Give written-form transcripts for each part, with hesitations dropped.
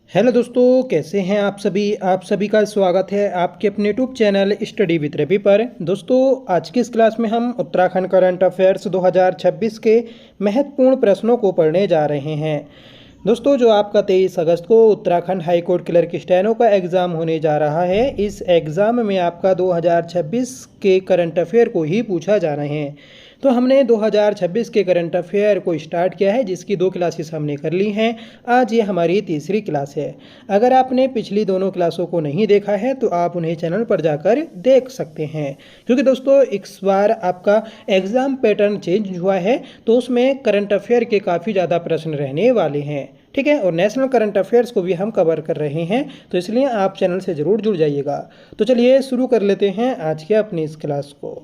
Hello दोस्तों, कैसे हैं आप सभी का स्वागत है आपके अपने YouTube channel study with Ravi पर। दोस्तों, आज की इस क्लास में हम उत्तराखंड करंट अफेयर्स 2026 के महत्वपूर्ण प्रश्नों को पढ़ने जा रहे हैं। दोस्तों, जो आपका 23 अगस्त को Uttarakhand high court clerk steno का एग्ज़ाम होने जा रहा है, इस एग्ज़ाम में आपका 2026 के करंट अफेयर को ही पूछा जा रहे हैं। तो हमने 2026 के करंट अफेयर को स्टार्ट किया है, जिसकी 2 क्लासेस हमने कर ली हैं। आज ये हमारी तीसरी क्लास है। अगर आपने पिछली दोनों क्लासों को नहीं देखा है तो आप उन्हें चैनल पर जाकर देख सकते हैं, क्योंकि दोस्तों इस बार आपका एग्ज़ाम पैटर्न चेंज हुआ है, तो उसमें करंट अफेयर के काफ़ी ज़्यादा प्रश्न रहने वाले हैं। ठीक है, और नेशनल करंट अफेयर्स को भी हम कवर कर रहे हैं, तो इसलिए आप चैनल से ज़रूर जुड़ जाइएगा। तो चलिए शुरू कर लेते हैं आज के अपनी इस क्लास को,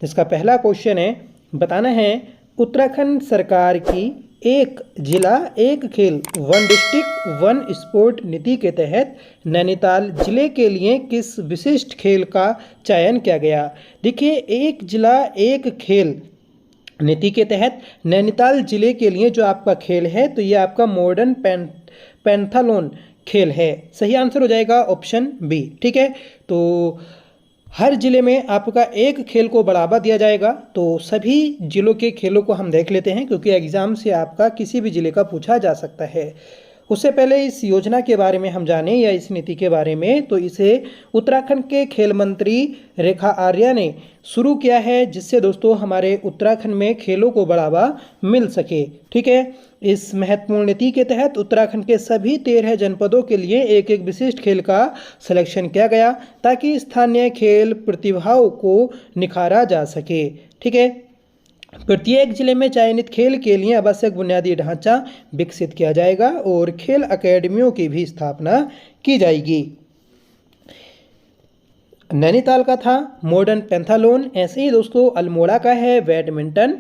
जिसका पहला क्वेश्चन है, बताना है उत्तराखंड सरकार की एक जिला एक खेल वन डिस्ट्रिक्ट वन स्पोर्ट नीति के तहत नैनीताल जिले के लिए किस विशिष्ट खेल का चयन किया गया। देखिए, एक जिला एक खेल नीति के तहत नैनीताल जिले के लिए जो आपका खेल है, तो ये आपका मॉडर्न पैंथालोन खेल है। सही आंसर हो जाएगा ऑप्शन बी। ठीक है, तो हर जिले में आपका एक खेल को बढ़ावा दिया जाएगा। तो सभी जिलों के खेलों को हम देख लेते हैं, क्योंकि एग्ज़ाम से आपका किसी भी जिले का पूछा जा सकता है। उससे पहले इस योजना के बारे में हम जानें या इस नीति के बारे में, तो इसे उत्तराखंड के खेल मंत्री रेखा आर्या ने शुरू किया है, जिससे दोस्तों हमारे उत्तराखंड में खेलों को बढ़ावा मिल सके। ठीक है, इस महत्वपूर्ण नीति के तहत उत्तराखंड के सभी 13 जनपदों के लिए एक एक विशिष्ट खेल का सिलेक्शन किया गया, ताकि स्थानीय खेल प्रतिभाओं को निखारा जा सके। ठीक है, प्रत्येक जिले में चयनित खेल के लिए आवश्यक बुनियादी ढांचा विकसित किया जाएगा और खेल अकेडमियों की भी स्थापना की जाएगी। नैनीताल का था मॉडर्न पैंथालोन। ऐसे ही दोस्तों अल्मोड़ा का है बैडमिंटन,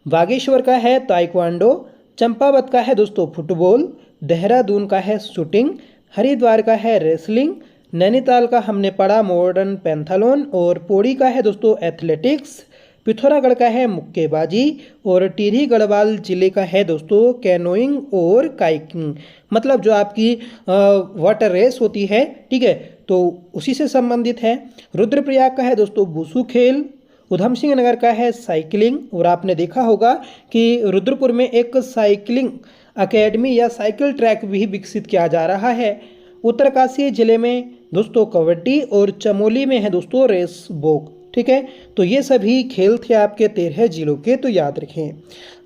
बागेश्वर का है ताइक्वांडो, चंपावत का है दोस्तों फुटबॉल, देहरादून का है शूटिंग, हरिद्वार का है रेसलिंग, नैनीताल का हमने पढ़ा मॉडर्न पैंथालोन, और पौड़ी का है दोस्तों एथलेटिक्स, पिथौरागढ़ का है मुक्केबाजी, और टिहरी गढ़वाल जिले का है दोस्तों कैनोइंग और काइकिंग, मतलब जो आपकी वाटर रेस होती है। ठीक है, तो उसी से संबंधित है। रुद्रप्रयाग का है दोस्तों वुशु खेल, उधम सिंह नगर का है साइकिलिंग, और आपने देखा होगा कि रुद्रपुर में एक साइकिलिंग अकेडमी या साइकिल ट्रैक भी विकसित किया जा रहा है। उत्तरकाशी जिले में दोस्तों कबड्डी, और चमोली में है दोस्तों रेस वॉक। ठीक है, तो ये सभी खेल थे आपके 13 जिलों के, तो याद रखें।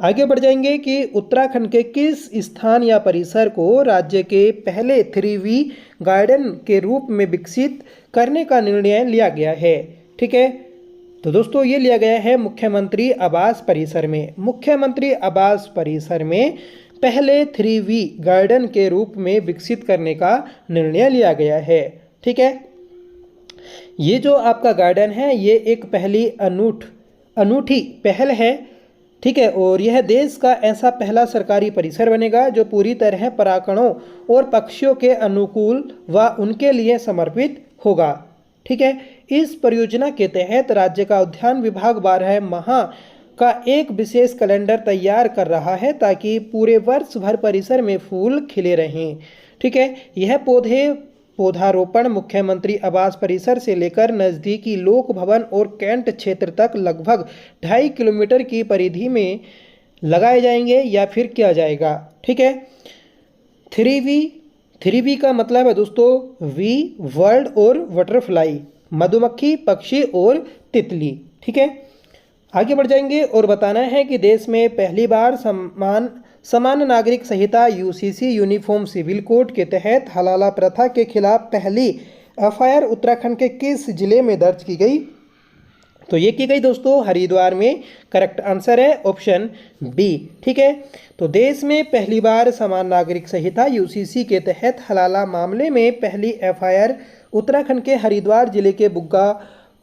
आगे बढ़ जाएंगे कि उत्तराखंड के किस स्थान या परिसर को राज्य के पहले 3V गार्डन के रूप में विकसित करने का निर्णय लिया गया है। ठीक है, तो दोस्तों ये लिया गया है मुख्यमंत्री आवास परिसर में। मुख्यमंत्री आवास परिसर में पहले 3V गार्डन के रूप में विकसित करने का निर्णय लिया गया है। ठीक है, ये जो आपका गार्डन है, ये एक पहली अनूठी पहल है। ठीक है, और यह देश का ऐसा पहला सरकारी परिसर बनेगा जो पूरी तरह परागणों और पक्षियों के अनुकूल व उनके लिए समर्पित होगा। ठीक है, इस परियोजना के तहत राज्य का उद्यान विभाग 12 माह का एक विशेष कैलेंडर तैयार कर रहा है, ताकि पूरे वर्ष भर परिसर में फूल खिले रहें। ठीक है, यह पौधारोपण मुख्यमंत्री आवास परिसर से लेकर नज़दीकी लोक भवन और कैंट क्षेत्र तक लगभग 2.5 किलोमीटर की परिधि में लगाए जाएंगे या फिर किया जाएगा। ठीक है, 3V का मतलब है दोस्तों वी वर्ल्ड और बटरफ्लाई, मधुमक्खी, पक्षी और तितली। ठीक है, आगे बढ़ जाएंगे और बताना है कि देश में पहली बार समान नागरिक संहिता यूसीसी यूनिफॉर्म सिविल कोड के तहत हलाला प्रथा के खिलाफ पहली एफआईआर उत्तराखंड के किस जिले में दर्ज की गई। तो ये की गई दोस्तों हरिद्वार में। करेक्ट आंसर है ऑप्शन बी। ठीक है, तो देश में पहली बार समान नागरिक संहिता यूसीसी के तहत हलाला मामले में पहली एफआईआर उत्तराखंड के हरिद्वार जिले के बुग्गा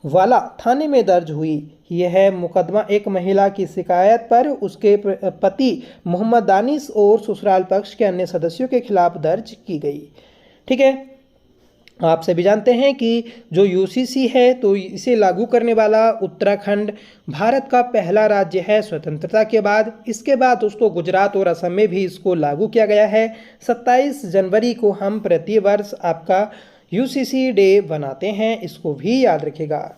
वाला थाने में दर्ज हुई। यह मुकदमा एक महिला की शिकायत पर उसके पति मोहम्मद दानिश और ससुराल पक्ष के अन्य सदस्यों के खिलाफ दर्ज की गई। ठीक है, आप सभी जानते हैं कि जो यूसीसी है तो इसे लागू करने वाला उत्तराखंड भारत का पहला राज्य है स्वतंत्रता के बाद। इसके बाद दोस्तों गुजरात और असम में भी इसको लागू किया गया है। 27 जनवरी को हम प्रतिवर्ष आपका यूसीसी डे बनाते हैं, इसको भी याद रखिएगा।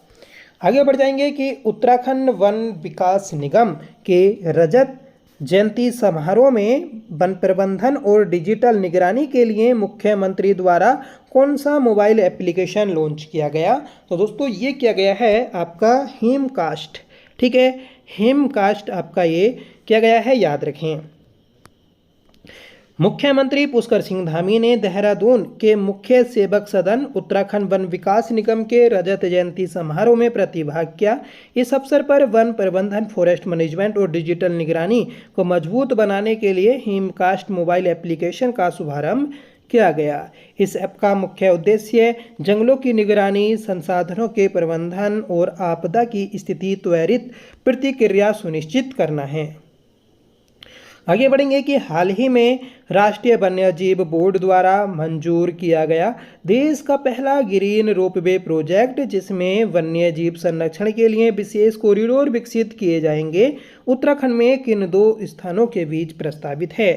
आगे बढ़ जाएंगे कि उत्तराखंड वन विकास निगम के रजत जयंती समारोह में वन प्रबंधन और डिजिटल निगरानी के लिए मुख्यमंत्री द्वारा कौन सा मोबाइल एप्लीकेशन लॉन्च किया गया? तो दोस्तों ये किया गया है आपका हिमकास्ट। ठीक है, हिमकास्ट आपका ये किया गया है, याद रखें। मुख्यमंत्री पुष्कर सिंह धामी ने देहरादून के मुख्य सेवक सदन उत्तराखंड वन विकास निगम के रजत जयंती समारोह में प्रतिभाग किया। इस अवसर पर वन प्रबंधन, फॉरेस्ट मैनेजमेंट और डिजिटल निगरानी को मजबूत बनाने के लिए हिमकास्ट मोबाइल एप्लीकेशन का शुभारंभ किया गया। इस ऐप का मुख्य उद्देश्य जंगलों की निगरानी, संसाधनों के प्रबंधन और आपदा की स्थिति त्वरित प्रतिक्रिया सुनिश्चित करना है। आगे बढ़ेंगे कि हाल ही में राष्ट्रीय वन्यजीव बोर्ड द्वारा मंजूर किया गया देश का पहला ग्रीन रोपवे प्रोजेक्ट, जिसमें वन्यजीव संरक्षण के लिए विशेष कॉरिडोर विकसित किए जाएंगे, उत्तराखंड में किन 2 स्थानों के बीच प्रस्तावित है?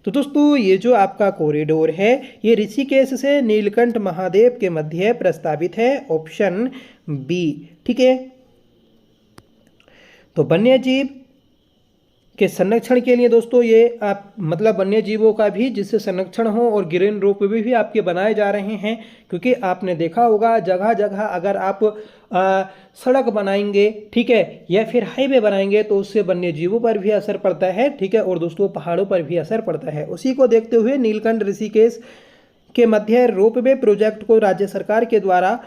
तो दोस्तों ये जो आपका कॉरिडोर है ये ऋषिकेश से नीलकंठ महादेव के मध्य प्रस्तावित है, ऑप्शन बी। ठीक है, तो वन्यजीव के संरक्षण के लिए दोस्तों ये आप मतलब वन्य जीवों का भी जिससे संरक्षण हो और ग्रीन रोपवे भी आपके बनाए जा रहे हैं, क्योंकि आपने देखा होगा जगह जगह अगर आप सड़क बनाएंगे, ठीक है, या फिर हाईवे बनाएंगे तो उससे वन्य जीवों पर भी असर पड़ता है। ठीक है, और दोस्तों पहाड़ों पर भी असर पड़ता है। उसी को देखते हुए नीलकंठ ऋषिकेश के मध्य रोपवे प्रोजेक्ट को राज्य सरकार के द्वारा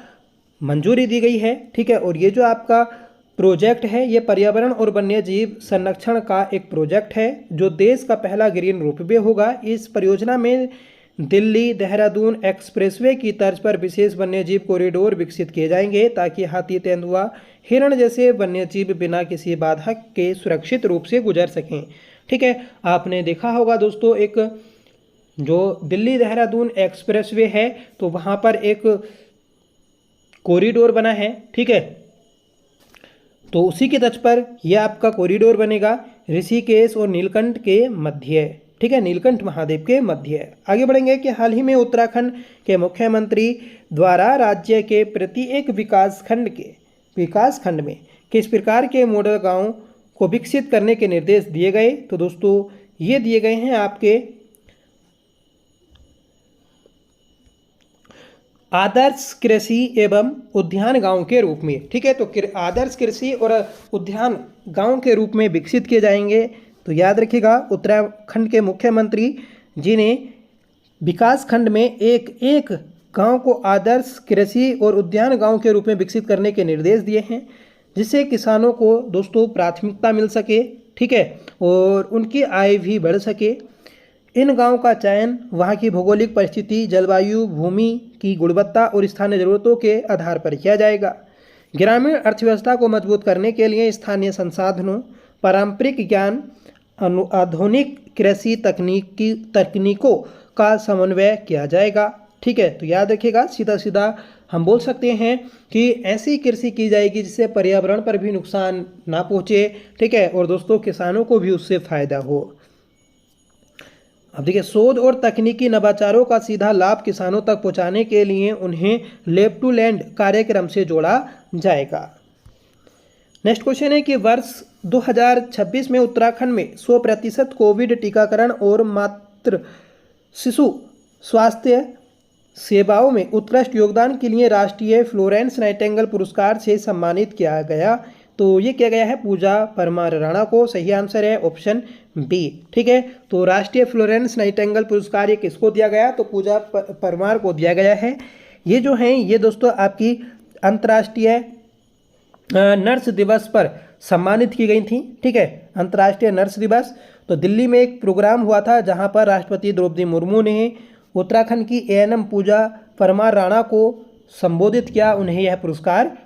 मंजूरी दी गई है। ठीक है, और ये जो आपका प्रोजेक्ट है ये पर्यावरण और वन्यजीव संरक्षण का एक प्रोजेक्ट है जो देश का पहला ग्रीन रोपवे होगा। इस परियोजना में दिल्ली देहरादून एक्सप्रेसवे की तर्ज पर विशेष वन्यजीव कॉरिडोर विकसित किए जाएंगे ताकि हाथी, तेंदुआ, हिरण जैसे वन्यजीव बिना किसी बाधा के सुरक्षित रूप से गुजर सकें। ठीक है, आपने देखा होगा दोस्तों एक जो दिल्ली देहरादून एक्सप्रेसवे है तो वहाँ पर एक कॉरिडोर बना है। ठीक है, तो उसी के तर्ज पर यह आपका कॉरिडोर बनेगा ऋषिकेश और नीलकंठ के मध्य। ठीक है, नीलकंठ महादेव के मध्य। आगे बढ़ेंगे कि हाल ही में उत्तराखंड के मुख्यमंत्री द्वारा राज्य के प्रत्येक विकासखंड में किस प्रकार के मॉडल गांव को विकसित करने के निर्देश दिए गए? तो दोस्तों ये दिए गए हैं आपके आदर्श कृषि एवं उद्यान गांव के रूप में। ठीक है, तो आदर्श कृषि और उद्यान गांव के रूप में विकसित किए जाएंगे। तो याद रखिएगा उत्तराखंड के मुख्यमंत्री जी ने विकास खंड में एक गांव को आदर्श कृषि और उद्यान गांव के रूप में विकसित करने के निर्देश दिए हैं, जिससे किसानों को दोस्तों प्राथमिकता मिल सके। ठीक है, और उनकी आय भी बढ़ सके। इन गांव का चयन वहां की भौगोलिक परिस्थिति, जलवायु, भूमि की गुणवत्ता और स्थानीय जरूरतों के आधार पर किया जाएगा। ग्रामीण अर्थव्यवस्था को मजबूत करने के लिए स्थानीय संसाधनों, पारंपरिक ज्ञान, आधुनिक कृषि तकनीकों का समन्वय किया जाएगा। ठीक है, तो याद रखिएगा सीधा सीधा हम बोल सकते हैं कि ऐसी कृषि की जाएगी जिससे पर्यावरण पर भी नुकसान ना पहुँचे। ठीक है, और दोस्तों किसानों को भी उससे फायदा हो। अब देखिए, शोध और तकनीकी नवाचारों का सीधा लाभ किसानों तक पहुंचाने के लिए उन्हें लैब टू लैंड कार्यक्रम से जोड़ा जाएगा। नेक्स्ट क्वेश्चन है कि वर्ष 2026 में उत्तराखंड में 100% कोविड टीकाकरण और मातृ शिशु स्वास्थ्य सेवाओं में उत्कृष्ट योगदान के लिए राष्ट्रीय फ्लोरेंस नाइटिंगेल पुरस्कार से सम्मानित किया गया। तो ये किया गया है पूजा परमार राणा को। सही आंसर है ऑप्शन बी। ठीक है, तो राष्ट्रीय फ्लोरेंस नाइटिंगेल पुरस्कार ये किसको दिया गया? तो पूजा परमार को दिया गया है। ये जो हैं ये दोस्तों आपकी अंतर्राष्ट्रीय नर्स दिवस पर सम्मानित की गई थी। ठीक है, अंतर्राष्ट्रीय नर्स दिवस। तो दिल्ली में एक प्रोग्राम हुआ था जहाँ पर राष्ट्रपति द्रौपदी मुर्मू ने उत्तराखंड की ANM पूजा परमार राणा को संबोधित किया, उन्हें यह पुरस्कार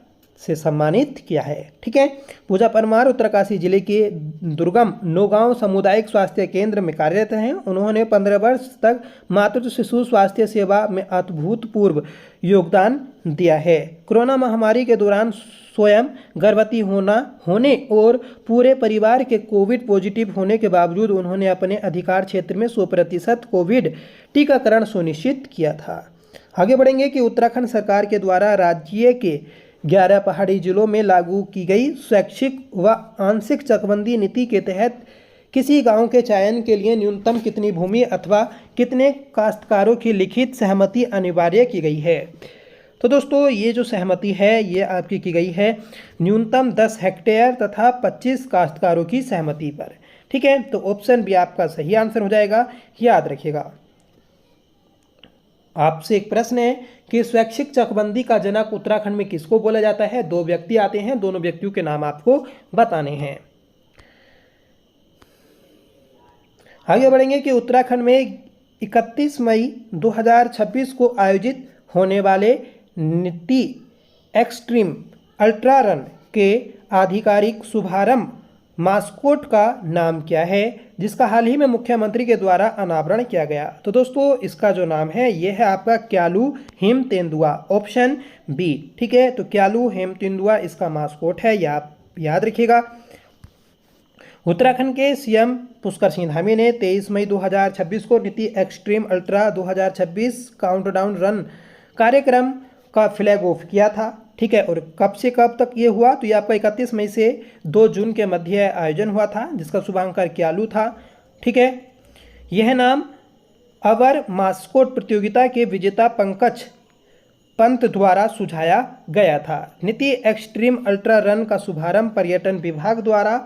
से सम्मानित किया है। ठीक है। पूजा परमार उत्तरकाशी जिले के दुर्गम नौगांव सामुदायिक स्वास्थ्य केंद्र में कार्यरत हैं। उन्होंने 15 वर्ष तक मातृ शिशु स्वास्थ्य सेवा में अभूतपूर्व योगदान दिया है। कोरोना महामारी के दौरान स्वयं गर्भवती होने और पूरे परिवार के कोविड पॉजिटिव होने के बावजूद उन्होंने अपने अधिकार क्षेत्र में 100% कोविड टीकाकरण सुनिश्चित किया था। आगे बढ़ेंगे कि उत्तराखंड सरकार के द्वारा राज्य के 11 पहाड़ी जिलों में लागू की गई स्वैच्छिक व आंशिक चकबंदी नीति के तहत किसी गांव के चयन के लिए न्यूनतम कितनी भूमि अथवा कितने काश्तकारों की लिखित सहमति अनिवार्य की गई है। तो दोस्तों ये जो सहमति है ये आपकी की गई है न्यूनतम 10 हेक्टेयर तथा 25 काश्तकारों की सहमति पर। ठीक है। तो ऑप्शन बी आपका सही आंसर हो जाएगा, याद रखिएगा। आपसे एक प्रश्न है कि स्वैच्छिक चकबंदी का जनक उत्तराखंड में किसको बोला जाता है। 2 व्यक्ति आते हैं, दोनों व्यक्तियों के नाम आपको बताने हैं। आगे बढ़ेंगे कि उत्तराखंड में 31 मई 2026 को आयोजित होने वाले नीति एक्सट्रीम अल्ट्रा रन के आधिकारिक शुभारंभ मास्कोट का नाम क्या है, जिसका हाल ही में मुख्यमंत्री के द्वारा अनावरण किया गया। तो दोस्तों इसका जो नाम है ये है आपका क्यालू हेमतेंदुआ, ऑप्शन बी। ठीक है। तो क्यालू हेमतेंदुआ इसका मास्कोट है, याद रखिएगा। उत्तराखंड के सीएम पुष्कर सिंह धामी ने 23 मई 2026 को नीति एक्सट्रीम अल्ट्रा 2026 काउंटडाउन रन कार्यक्रम का फ्लैग ऑफ किया था। ठीक है। और कब से कब तक ये हुआ, तो ये आपका 31 मई से 2 जून के मध्य आयोजन हुआ था, जिसका शुभांकर क्यालू था। ठीक है। यह नाम अवर मास्कोट प्रतियोगिता के विजेता पंकज पंत द्वारा सुझाया गया था। नीति एक्सट्रीम अल्ट्रा रन का शुभारंभ पर्यटन विभाग द्वारा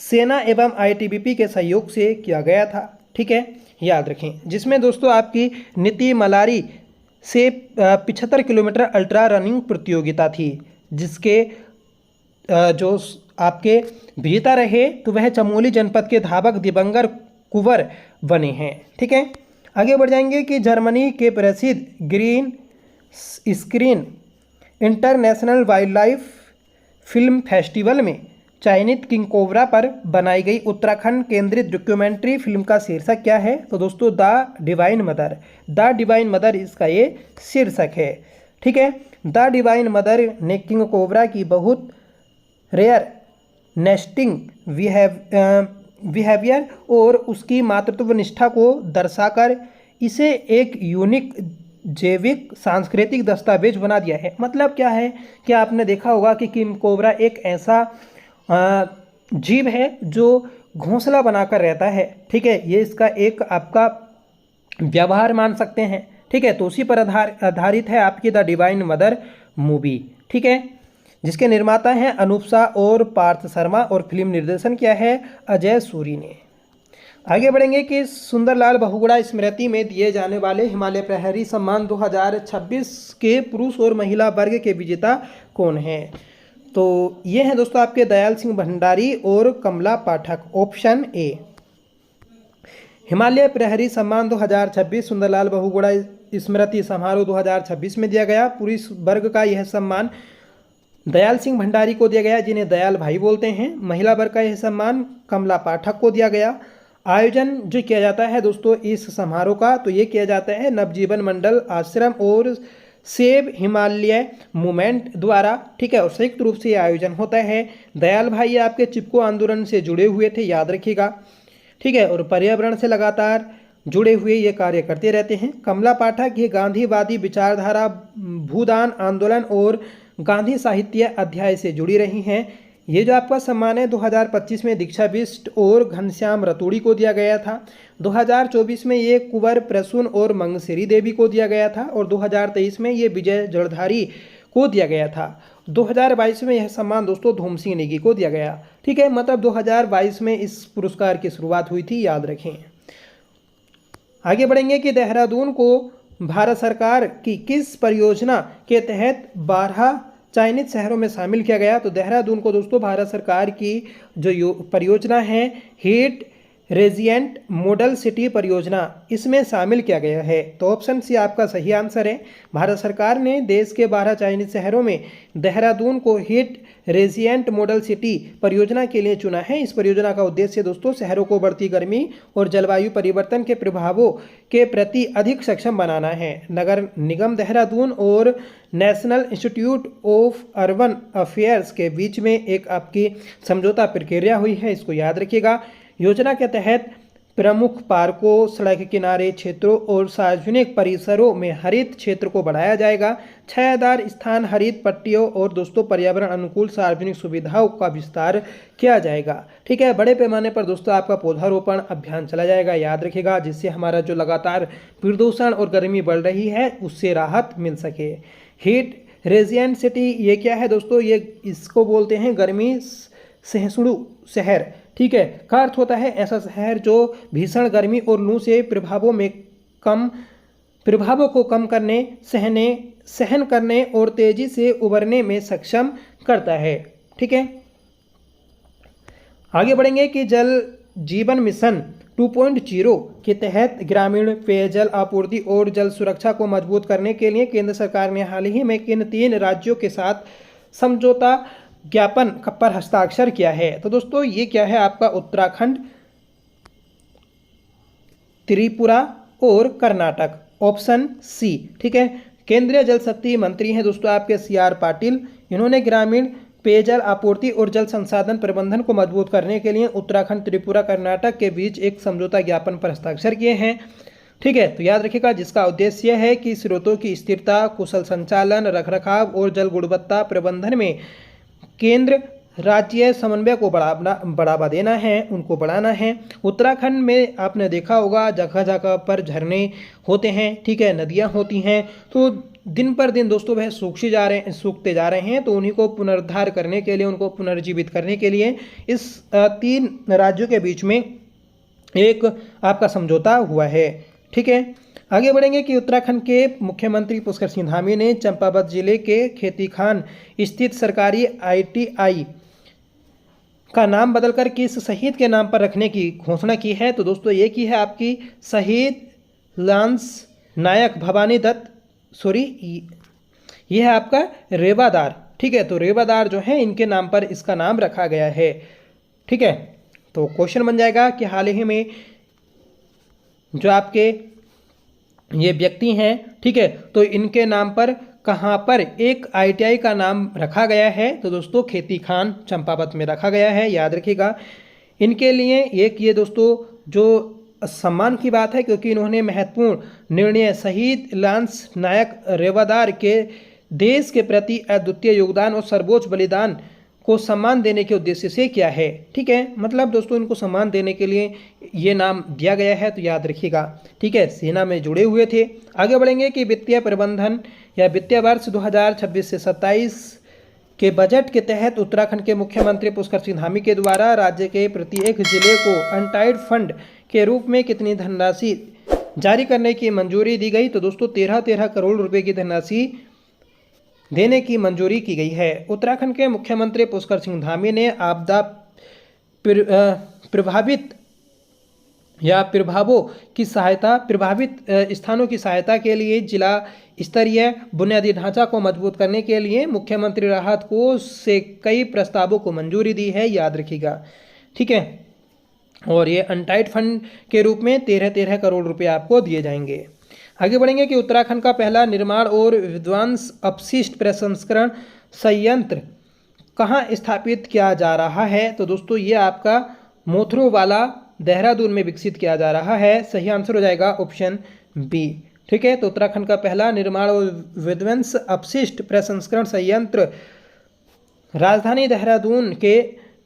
सेना एवं आईटीबीपी के सहयोग से किया गया था। ठीक है, याद रखें। जिसमें दोस्तों आपकी नीति मलारी से 75 किलोमीटर अल्ट्रा रनिंग प्रतियोगिता थी, जिसके जो आपके विजेता रहे तो वह चमोली जनपद के धावक दिवंगर कुंवर बने हैं। ठीक है। आगे बढ़ जाएंगे कि जर्मनी के प्रसिद्ध green screen international wild life film festival में चयनित किंग कोबरा पर बनाई गई उत्तराखंड केंद्रित डॉक्यूमेंट्री फिल्म का शीर्षक क्या है। तो दोस्तों the divine mother, the divine mother इसका ये शीर्षक है। ठीक है। द डिवाइन मदर ने किंग कोबरा की बहुत रेयर नेस्टिंग बिहेवियर और उसकी मातृत्व निष्ठा को दर्शाकर इसे एक यूनिक जैविक सांस्कृतिक दस्तावेज बना दिया है। मतलब क्या है कि आपने देखा होगा कि किंग कोबरा एक ऐसा जीव है जो घोंसला बनाकर रहता है। ठीक है। ये इसका एक आपका व्यवहार मान सकते हैं। ठीक है। तो उसी पर आधारित है आपकी द डिवाइन मदर मूवी। ठीक है। जिसके निर्माता हैं अनूप शाह और पार्थ शर्मा और फिल्म निर्देशन किया है अजय सूरी ने। आगे बढ़ेंगे कि सुंदरलाल बहुगुणा स्मृति में दिए जाने वाले हिमालय प्रहरी सम्मान 2026 के पुरुष और महिला वर्ग के विजेता कौन हैं। तो ये हैं दोस्तों आपके दयाल सिंह भंडारी और कमला पाठक, ऑप्शन ए। हिमालय प्रहरी सम्मान 2026 सुंदरलाल बहुगुणा स्मृति समारोह 2026 में दिया गया। पुरुष वर्ग का यह सम्मान दयाल सिंह भंडारी को दिया गया, जिन्हें दयाल भाई बोलते हैं। महिला वर्ग का यह सम्मान कमला पाठक को दिया गया। आयोजन जो किया जाता है दोस्तों इस समारोह का, तो ये किया जाता है नवजीवन मंडल आश्रम और सेव हिमालय मूवमेंट द्वारा। ठीक है। और संयुक्त रूप से यह आयोजन होता है। दयाल भाई आपके चिपको आंदोलन से जुड़े हुए थे, याद रखिएगा। ठीक है। और पर्यावरण से लगातार जुड़े हुए ये कार्य करते रहते हैं। कमला पाठक ये गांधीवादी विचारधारा, भूदान आंदोलन और गांधी साहित्य अध्याय से जुड़ी रही हैं। ये जो आपका सम्मान है 2025 में दीक्षा बिष्ट और घनश्याम रतूड़ी को दिया गया था। 2024 में ये कुंवर प्रसून और मंगसिरी देवी को दिया गया था और 2023 में ये विजय जड़धारी को दिया गया था। 2022 में यह सम्मान दोस्तों धूम सिंह नेगी को दिया गया। ठीक है। मतलब 2022 में इस पुरस्कार की शुरुआत हुई थी, याद रखें। आगे बढ़ेंगे कि देहरादून को भारत सरकार की किस परियोजना के तहत 12 चयनित शहरों में शामिल किया गया। तो देहरादून को दोस्तों भारत सरकार की जो परियोजना है हीट रेजिएंट मॉडल सिटी परियोजना इसमें शामिल किया गया है। तो ऑप्शन सी आपका सही आंसर है। भारत सरकार ने देश के 12 चयनित शहरों में देहरादून को हीट रेजिएंट मॉडल सिटी परियोजना के लिए चुना है। इस परियोजना का उद्देश्य दोस्तों शहरों को बढ़ती गर्मी और जलवायु परिवर्तन के प्रभावों के प्रति अधिक सक्षम बनाना है। नगर निगम देहरादून और national institute of urban affairs के बीच में एक आपकी समझौता प्रक्रिया हुई है, इसको याद रखिएगा। योजना के तहत प्रमुख पार्कों, सड़क किनारे क्षेत्रों और सार्वजनिक परिसरों में हरित क्षेत्र को बढ़ाया जाएगा। छायादार स्थान, हरित पट्टियों और दोस्तों पर्यावरण अनुकूल सार्वजनिक सुविधाओं का विस्तार किया जाएगा। ठीक है, बड़े पैमाने पर दोस्तों आपका पौधारोपण अभियान चला जाएगा, याद रखिएगा, जिससे हमारा जो लगातार प्रदूषण और गर्मी बढ़ रही है उससे राहत मिल सके। हीट रेजिएंट सिटी ये क्या है दोस्तों, ये इसको बोलते हैं गर्मी सहिष्णु शहर। ठीक है, का अर्थ होता है ऐसा शहर जो भीषण गर्मी और लू से प्रभावों को कम करने, सहन करने और तेजी से उबरने में सक्षम करता है। ठीक है, आगे बढ़ेंगे कि जल जीवन मिशन 2.0 के तहत ग्रामीण पेयजल आपूर्ति और जल सुरक्षा को मजबूत करने के लिए केंद्र सरकार ने हाल ही में किन 3 राज्यों के साथ समझौता ज्ञापन पर हस्ताक्षर किया है? तो दोस्तों ये क्या है आपका उत्तराखंड, त्रिपुरा और कर्नाटक, ऑप्शन सी। ठीक है, केंद्रीय जल शक्ति मंत्री हैं दोस्तों आपके CR पाटिल। इन्होंने ग्रामीण पेयजल आपूर्ति और जल संसाधन प्रबंधन को मजबूत करने के लिए उत्तराखंड, त्रिपुरा, कर्नाटक के बीच एक समझौता ज्ञापन पर हस्ताक्षर किए हैं। ठीक है, तो याद रखिएगा, जिसका उद्देश्य है कि स्रोतों की स्थिरता, कुशल संचालन, रखरखाव और जल गुणवत्ता प्रबंधन में केंद्र राज्य समन्वय को बढ़ावा देना है, उनको बढ़ाना है। उत्तराखंड में आपने देखा होगा जगह जगह पर झरने होते हैं, ठीक है, नदियां होती हैं, तो दिन पर दिन दोस्तों वह सूखते जा रहे हैं। तो उन्हीं को पुनरुद्धार करने के लिए, उनको पुनर्जीवित करने के लिए इस 3 राज्यों के बीच में एक आपका समझौता हुआ है। ठीक है, आगे बढ़ेंगे कि उत्तराखंड के मुख्यमंत्री पुष्कर सिंह धामी ने चंपावत जिले के खेतीखान स्थित सरकारी ITI का नाम बदलकर किस शहीद के नाम पर रखने की घोषणा की है? तो दोस्तों ये की है आपकी शहीद लांस नायक भवानी दत्त, ये है आपका रेवादार। ठीक है, तो रेवादार जो है इनके नाम पर इसका नाम रखा गया है। ठीक है, तो क्वेश्चन बन जाएगा कि हाल ही में जो आपके ये व्यक्ति हैं, ठीक है, तो इनके नाम पर कहाँ पर एक ITI का नाम रखा गया है? तो दोस्तों खेतीखान चंपावत में रखा गया है, याद रखिएगा। इनके लिए एक ये दोस्तों जो सम्मान की बात है, क्योंकि इन्होंने महत्वपूर्ण निर्णय शहीद लांस नायक रेवादार के देश के प्रति अद्वितीय योगदान और सर्वोच्च बलिदान को सम्मान देने के उद्देश्य से किया है। ठीक है, मतलब दोस्तों इनको सम्मान देने के लिए ये नाम दिया गया है, तो याद रखिएगा। ठीक है, सेना में जुड़े हुए थे। आगे बढ़ेंगे कि वित्तीय प्रबंधन या वित्तीय वर्ष 2026 से 27 के बजट के तहत उत्तराखंड के मुख्यमंत्री पुष्कर सिंह धामी के द्वारा राज्य के प्रत्येक जिले को अनटाइड फंड के रूप में कितनी धनराशि जारी करने की मंजूरी दी गई? तो दोस्तों 13 करोड़ रुपए की धनराशि देने की मंजूरी की गई है। उत्तराखंड के मुख्यमंत्री पुष्कर सिंह धामी ने आपदा प्रभावित स्थानों की सहायता के लिए जिला स्तरीय बुनियादी ढांचा को मजबूत करने के लिए मुख्यमंत्री राहत कोष से कई प्रस्तावों को मंजूरी दी है, याद रखिएगा। ठीक है, और ये अनटाइड फंड के रूप में 13 करोड़ रुपए आपको दिए जाएंगे। आगे बढ़ेंगे कि उत्तराखंड का पहला निर्माण और विध्वंस अपशिष्ट प्रसंस्करण संयंत्र कहाँ स्थापित किया जा रहा है? तो दोस्तों ये आपका मोथरोवाला देहरादून में विकसित किया जा रहा है। सही आंसर हो जाएगा ऑप्शन बी। ठीक है, तो उत्तराखंड का पहला निर्माण और विध्वंस अपशिष्ट प्रसंस्करण संयंत्र राजधानी देहरादून के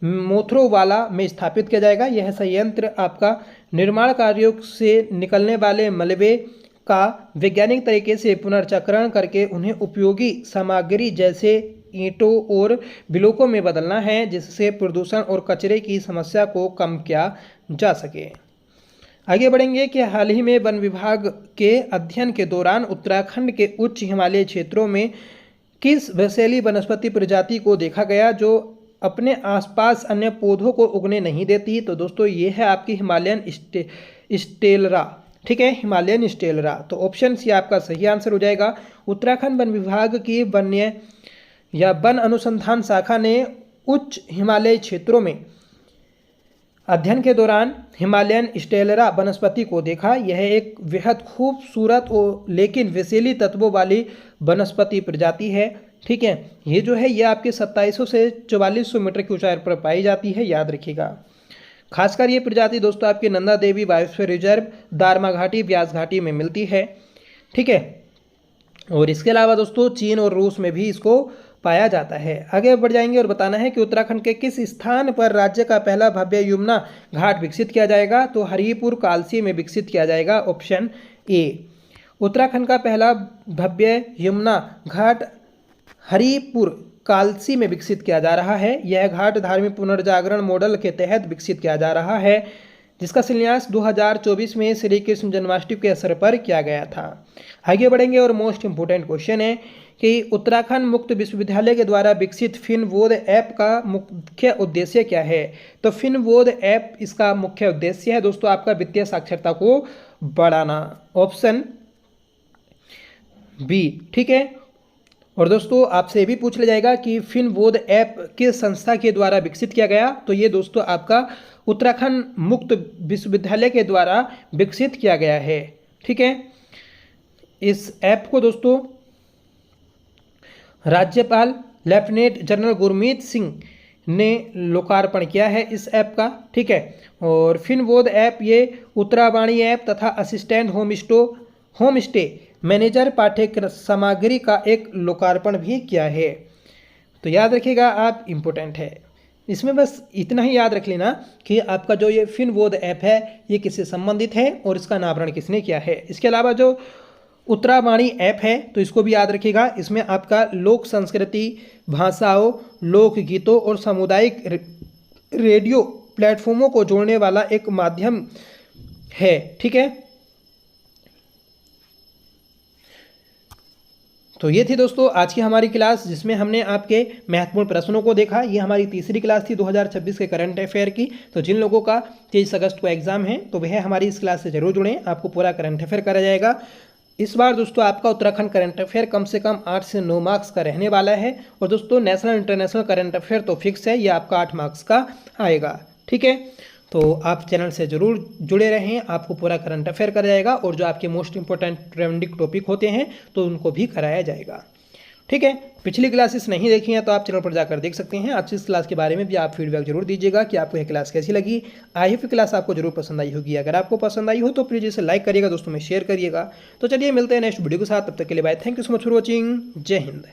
मोथरोवाला में स्थापित किया जाएगा। यह संयंत्र आपका निर्माण कार्यों से निकलने वाले मलबे का वैज्ञानिक तरीके से पुनर्चक्रण करके उन्हें उपयोगी सामग्री जैसे ईंटों और ब्लॉकों में बदलना है, जिससे प्रदूषण और कचरे की समस्या को कम किया जा सके। आगे बढ़ेंगे कि हाल ही में वन विभाग के अध्ययन के दौरान उत्तराखंड के उच्च हिमालयी क्षेत्रों में किस विषैली वनस्पति प्रजाति को देखा गया जो अपने आसपास अन्य पौधों को उगने नहीं देती। तो दोस्तों ये है आपकी हिमालयन स्टेलरा। ठीक है, हिमालयन स्टेलरा। तो ऑप्शन सी आपका सही आंसर हो जाएगा। उत्तराखंड वन विभाग की वन्य या वन अनुसंधान शाखा ने उच्च हिमालयी क्षेत्रों में अध्ययन के दौरान हिमालयन स्टेलरा वनस्पति को देखा। यह एक बेहद खूबसूरत और लेकिन विषैली तत्वों वाली वनस्पति प्रजाति है। ठीक है, ये जो है ये आपके 2700 से 4400 मीटर की ऊंचाई पर पाई जाती है, याद रखिएगा। खासकर ये प्रजाति दोस्तों आपके नंदा देवी बायोस्फीयर रिजर्व, दारमा घाटी, ब्यास घाटी में मिलती है। ठीक है, और इसके अलावा दोस्तों चीन और रूस में भी इसको पाया जाता है। आगे बढ़ जाएंगे और बताना है कि उत्तराखंड के किस स्थान पर राज्य का पहला भव्य यमुना घाट विकसित किया जाएगा। तो हरिपुर कालसी में विकसित किया जाएगा, ऑप्शन ए। उत्तराखंड का पहला भव्य यमुना घाट हरिपुर कालसी में विकसित किया जा रहा है। यह घाट धार्मिक पुनर्जागरण मॉडल के तहत विकसित किया जा रहा है, जिसका शिलान्यास 2024 में श्री कृष्ण जन्माष्टमी के अवसर पर किया गया था। आगे बढ़ेंगे और मोस्ट इंपोर्टेंट क्वेश्चन है कि उत्तराखंड मुक्त विश्वविद्यालय के द्वारा विकसित फिनवोद ऐप का मुख्य उद्देश्य क्या है। तो फिनवोद ऐप इसका मुख्य उद्देश्य है दोस्तों आपका वित्तीय साक्षरता को बढ़ाना, ऑप्शन बी। ठीक है, और दोस्तों आपसे ये भी पूछ लिया जाएगा कि फिनवोद ऐप किस संस्था के द्वारा विकसित किया गया। तो ये दोस्तों आपका उत्तराखंड मुक्त विश्वविद्यालय के द्वारा विकसित किया गया है। ठीक है, इस ऐप को दोस्तों राज्यपाल लेफ्टिनेंट जनरल गुरमीत सिंह ने लोकार्पण किया है इस ऐप का। ठीक है, और फिनवोद ऐप ये उत्तरावाणी ऐप तथा असिस्टेंट होम स्टे मैनेजर पाठ्यक्रम सामग्री का एक लोकार्पण भी किया है। तो याद रखिएगा आप, इम्पोर्टेंट है। इसमें बस इतना ही याद रख लेना कि आपका जो ये फिनवोद ऐप है ये किससे संबंधित है और इसका अनावरण किसने किया है। इसके अलावा जो उत्तरावाणी ऐप है तो इसको भी याद रखिएगा। इसमें आपका लोक संस्कृति, भाषाओं, लोकगीतों और सामुदायिक रेडियो प्लेटफॉर्मों को जोड़ने वाला एक माध्यम है। ठीक है, तो ये थी दोस्तों आज की हमारी क्लास, जिसमें हमने आपके महत्वपूर्ण प्रश्नों को देखा। ये हमारी तीसरी क्लास थी 2026 के करंट अफेयर की। तो जिन लोगों का 23 अगस्त को एग्जाम है तो वह हमारी इस क्लास से जरूर जुड़ें, आपको पूरा करंट अफेयर करा जाएगा। इस बार दोस्तों आपका उत्तराखंड करंट अफेयर कम से कम 8 से 9 मार्क्स का रहने वाला है। और दोस्तों नेशनल इंटरनेशनल करंट अफेयर तो फिक्स है, ये आपका 8 मार्क्स का आएगा। ठीक है, तो आप चैनल से जरूर जुड़े रहें, आपको पूरा करंट अफेयर कराया जाएगा और जो आपके मोस्ट इंपॉर्टेंट ट्रेंडिंग टॉपिक होते हैं तो उनको भी कराया जाएगा। ठीक है, पिछली क्लासेस नहीं देखी हैं तो आप चैनल पर जाकर देख सकते हैं। आज इस क्लास के बारे में भी आप फीडबैक जरूर दीजिएगा कि आपको यह क्लास कैसी लगी। आई होप क्लास आपको जरूर पसंद आई होगी। अगर आपको पसंद आई हो तो प्लीज़ इसे लाइक करिएगा, दोस्तों में शेयर करिएगा। तो चलिए मिलते हैं नेक्स्ट वीडियो के साथ, तब तक के लिए bye. Thank you so much for watching. जय हिंद।